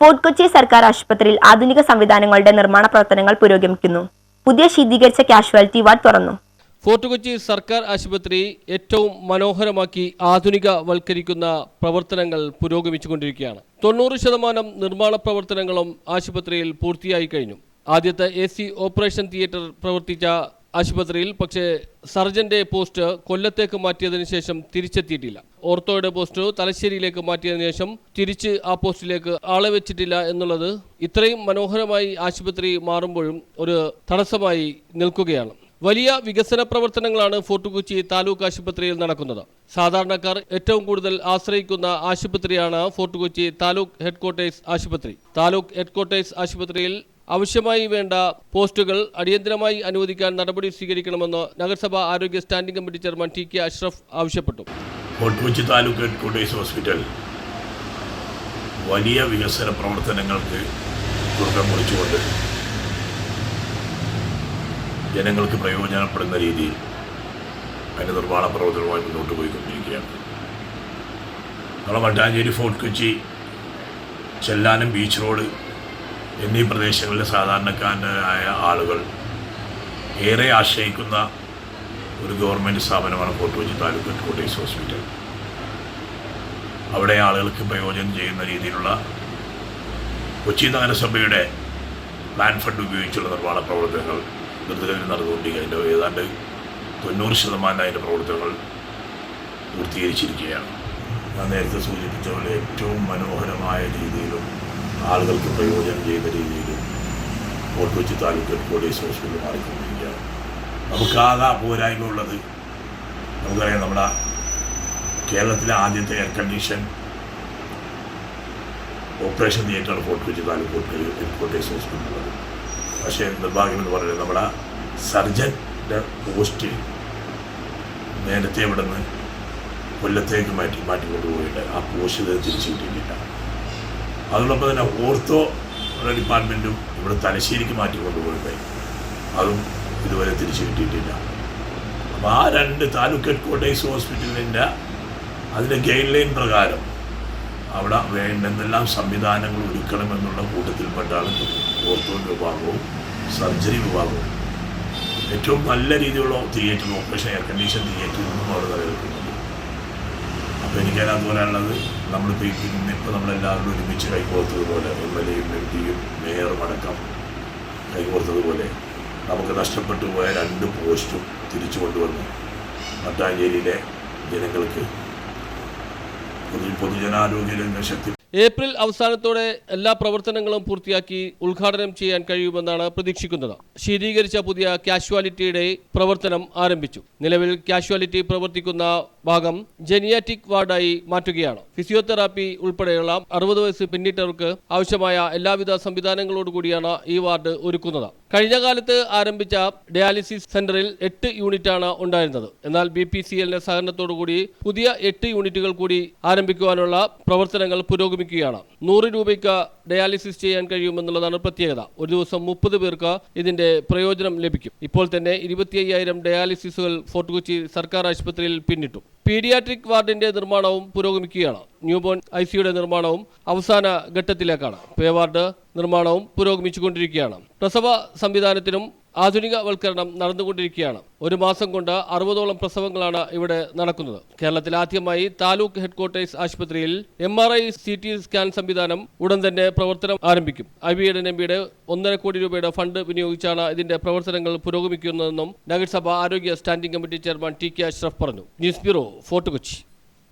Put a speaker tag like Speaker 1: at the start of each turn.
Speaker 1: Fort Kochi സർക്കാർ ആശുപത്രിയിൽ ആധുനിക സംവിധാനങ്ങളുടെ നിർമ്മാണ പ്രവർത്തനങ്ങൾ പുരോഗമിക്കുന്നു. പുതിയ ശീതീകരിച്ച കാഷ്വാലിറ്റി വാർഡ് തുറന്നു.
Speaker 2: ഫോർട്ട് കൊച്ചി സർക്കാർ ആശുപത്രി ഏറ്റവും മനോഹരമാക്കി ആധുനികവൽക്കരിക്കുന്ന പ്രവർത്തനങ്ങൾ പുരോഗമിച്ചുകൊണ്ടിരിക്കുകയാണ്. 90% നിർമ്മാണ പ്രവർത്തനങ്ങളും ആശുപത്രിയിൽ പൂർത്തിയായി കഴിഞ്ഞു. ആദ്യത്തെ AC ഓപ്പറേഷൻ തിയേറ്റർ പ്രവർത്തിച്ച ആശുപത്രിയിൽ പക്ഷേ സർജന്റെ പോസ്റ്റ് കൊല്ലത്തേക്ക് മാറ്റിയതിനു ശേഷം തിരിച്ചെത്തിയിട്ടില്ല. ഓർത്തോയുടെ പോസ്റ്റ് തലശ്ശേരിയിലേക്ക് മാറ്റിയതിനു ശേഷം തിരിച്ച് ആ പോസ്റ്റിലേക്ക് ആളെ വെച്ചിട്ടില്ല എന്നുള്ളത് ഇത്രയും മനോഹരമായി ആശുപത്രി മാറുമ്പോഴും ഒരു തടസ്സമായി നിൽക്കുകയാണ്. വലിയ വികസന പ്രവർത്തനങ്ങളാണ് ഫോർട്ട് കൊച്ചി താലൂക്ക് ആശുപത്രിയിൽ നടക്കുന്നത്. സാധാരണക്കാർ ഏറ്റവും കൂടുതൽ ആശ്രയിക്കുന്ന ആശുപത്രിയാണ് ഫോർട്ട് കൊച്ചി താലൂക്ക് ഹെഡ്ക്വാർട്ടേഴ്സ് ആശുപത്രി. താലൂക്ക് ഹെഡ്ക്വാർട്ടേഴ്സ് ആശുപത്രിയിൽ ആവശ്യമായി വേണ്ട പോസ്റ്റുകൾ അടിയന്തരമായി അനുവദിക്കാൻ നടപടി സ്വീകരിക്കണമെന്ന് നഗരസഭ ആരോഗ്യ standing committee chairman TK Ashraf ആവശ്യപ്പെട്ടു.
Speaker 3: Fort Kochi taluk headquarters hospital വലിയ വികസന പ്രവർത്തനങ്ങൾക്ക് തുടക്കം കുറിച്ചുകൊണ്ട് ജനങ്ങൾക്ക് പ്രയോജനപ്പെടുന്ന രീതിയിൽ അതിൻ്റെ നിർമ്മാണ പ്രവർത്തനവുമായി മുന്നോട്ട് പോയിക്കൊണ്ടിരിക്കുകയാണ്. നമ്മുടെ Mattancherry fort Kochi Chellanam beach road എന്നീ പ്രദേശങ്ങളിലെ സാധാരണക്കാരായ ആളുകൾ ഏറെ ആശ്രയിക്കുന്ന ഒരു ഗവൺമെൻറ് സ്ഥാപനമാണ് fort Kochi taluk headquarters hospital. അവിടെ ആളുകൾക്ക് പ്രയോജനം ചെയ്യുന്ന രീതിയിലുള്ള കൊച്ചി നഗരസഭയുടെ പ്ലാൻ ഫണ്ട് ഉപയോഗിച്ചുള്ള നിർമ്മാണ പ്രവർത്തനങ്ങൾ ദ്രുതഗതിയിൽ നടന്നുകൊണ്ടിരിക്കുക. അതിൻ്റെ ഏതാണ്ട് 90% അതിൻ്റെ പ്രവർത്തനങ്ങൾ പൂർത്തീകരിച്ചിരിക്കുകയാണ്. ഞാൻ നേരത്തെ സൂചിപ്പിച്ച പോലെ ഏറ്റവും മനോഹരമായ രീതിയിലും ആളുകൾക്ക് പ്രയോജനം ചെയ്യുന്ന രീതിയിലും Fort Kochi taluk headquarters hospital മാറിക്കൊണ്ടിരിക്കുകയാണ്. നമുക്കാകെ പോരായ്മ ഉള്ളത് നമുക്കറിയാം, നമ്മുടെ കേരളത്തിലെ ആദ്യത്തെ എയർ കണ്ടീഷൻ ഓപ്പറേഷൻ തിയേറ്ററാണ് ഫോർട്ട് കൊച്ചി താലൂക്ക് ഹെഡ്ക്വാർട്ടേഴ്സ് ഹോസ്പിറ്റലുള്ളത്. പക്ഷേ നിർഭാഗ്യമെന്ന് പറയുന്നത് നമ്മുടെ സർജൻ്റെ പോസ്റ്റ് നേരത്തെ ഇവിടെ നിന്ന് കൊല്ലത്തേക്ക് മാറ്റിക്കൊണ്ടുപോയിട്ട് ആ പോസ്റ്റ് തിരിച്ചു കിട്ടിയിട്ടില്ല. അതോടൊപ്പം തന്നെ ഓർത്തോ ഡിപ്പാർട്ട്മെൻറ്റും ഇവിടെ തലശ്ശേരിക്ക് മാറ്റിക്കൊണ്ടുപോയിട്ട് അതും ഇതുവരെ തിരിച്ചു കിട്ടിയിട്ടില്ല. അപ്പോൾ ആ രണ്ട് താലൂക്ക് ഹെഡ്ക്വാർട്ടേഴ്സ് ഹോസ്പിറ്റലിൻ്റെ അതിൻ്റെ ഗൈഡ് ലൈൻ പ്രകാരം അവിടെ വേണ്ടെന്തെല്ലാം സംവിധാനങ്ങൾ ഒരുക്കണമെന്നുള്ള കൂട്ടത്തിൽപ്പെട്ടാണ് ഓർത്തോ വിഭാഗവും സർജറി വിഭാഗവും. ഏറ്റവും നല്ല രീതിയിലുള്ള തിയേറ്റർ ഓപ്പറേഷൻ എയർ കണ്ടീഷൻ തിയേറ്ററിൽ നിന്നും അവിടെ നിലനിൽക്കുന്നത്. അപ്പോൾ എനിക്കതിനകത്ത് പറയാനുള്ളത്, നമ്മളിപ്പോൾ നമ്മളെല്ലാവരും ഒരുമിച്ച് കൈകോർത്തതുപോലെ MLA യും MP യും മേയറും അടക്കം കൈകോർത്തതുപോലെ നമുക്ക് നഷ്ടപ്പെട്ടു പോയ 2 പോസ്റ്റും തിരിച്ചു കൊണ്ടുവന്ന് മട്ടാഞ്ചേരിയിലെ ജനങ്ങൾക്ക് പൊതുജനാരോഗ്യ രംഗ ശക്തി
Speaker 2: ഏപ്രിൽ അവസാനത്തോടെ എല്ലാ പ്രവർത്തനങ്ങളും പൂർത്തിയാക്കി ഉദ്ഘാടനം ചെയ്യാൻ കഴിയുമെന്നാണ് പ്രതീക്ഷിക്കുന്നത്. ശീതീകരിച്ച പുതിയ കാഷ്വാലിറ്റിയുടെ പ്രവർത്തനം ആരംഭിച്ചു. നിലവിൽ കാഷ്വാലിറ്റി പ്രവർത്തിക്കുന്ന ഭാഗം ജെനിയാറ്റിക് വാർഡായി മാറ്റുകയാണ്. ഫിസിയോതെറാപ്പി ഉൾപ്പെടെയുള്ള 60 വയസ്സ് പിന്നിട്ടവർക്ക് ആവശ്യമായ എല്ലാവിധ സംവിധാനങ്ങളോടുകൂടിയാണ് ഈ വാർഡ് ഒരുക്കുന്നത്. കഴിഞ്ഞ കാലത്ത് ആരംഭിച്ച ഡയാലിസിസ് സെന്ററിൽ 8 യൂണിറ്റാണ് ഉണ്ടായിരുന്നത്. എന്നാൽ BPCLന്റെ സഹകരണത്തോടുകൂടി പുതിയ 8 യൂണിറ്റുകൾ കൂടി ആരംഭിക്കുവാനുള്ള പ്രവർത്തനങ്ങൾ പുരോഗമിക്കുകയാണ്. 100 രൂപയ്ക്ക് ഡയാലിസിസ് ചെയ്യാൻ കഴിയുമെന്നുള്ളതാണ് പ്രത്യേകത. ഒരു ദിവസം 30 പേർക്ക് ഇതിന്റെ പ്രയോജനം ലഭിക്കും. ഇപ്പോൾ തന്നെ 25,000 ഡയാലിസിസുകൾ ഫോർട്ട് കൊച്ചി സർക്കാർ ആശുപത്രിയിൽ പിന്നിട്ടു. പീഡിയാട്രിക് വാർഡിന്റെ നിർമ്മാണവും പുരോഗമിക്കുകയാണ്. ന്യൂബോൺ ICയുടെ നിർമ്മാണവും അവസാന ഘട്ടത്തിലേക്കാണ്. പേ വാർഡ് നിർമ്മാണവും പുരോഗമിച്ചുകൊണ്ടിരിക്കുകയാണ്. പ്രസവ സംവിധാനത്തിനും ആധുനികവൽക്കരണം നടന്നുകൊണ്ടിരിക്കുകയാണ്. ഒരു മാസം കൊണ്ട് 60ഓളം പ്രസവങ്ങളാണ് ഇവിടെ നടക്കുന്നത്. കേരളത്തിൽ ആദ്യമായി താലൂക്ക് ഹെഡ്ക്വാർട്ടേഴ്സ് ആശുപത്രിയിൽ MRI CT സ്കാൻ സംവിധാനം ഉടൻ തന്നെ പ്രവർത്തനം ആരംഭിക്കും. IBADNMBയുടെ 1.5 കോടി രൂപയുടെ ഫണ്ട് വിനിയോഗിച്ചാണ് ഇതിന്റെ പ്രവർത്തനങ്ങൾ പുരോഗമിക്കുന്നതെന്നും നഗരസഭ ആരോഗ്യ standing committee chairman TK Ashraf പറഞ്ഞു. News bureau, Fort Kochi.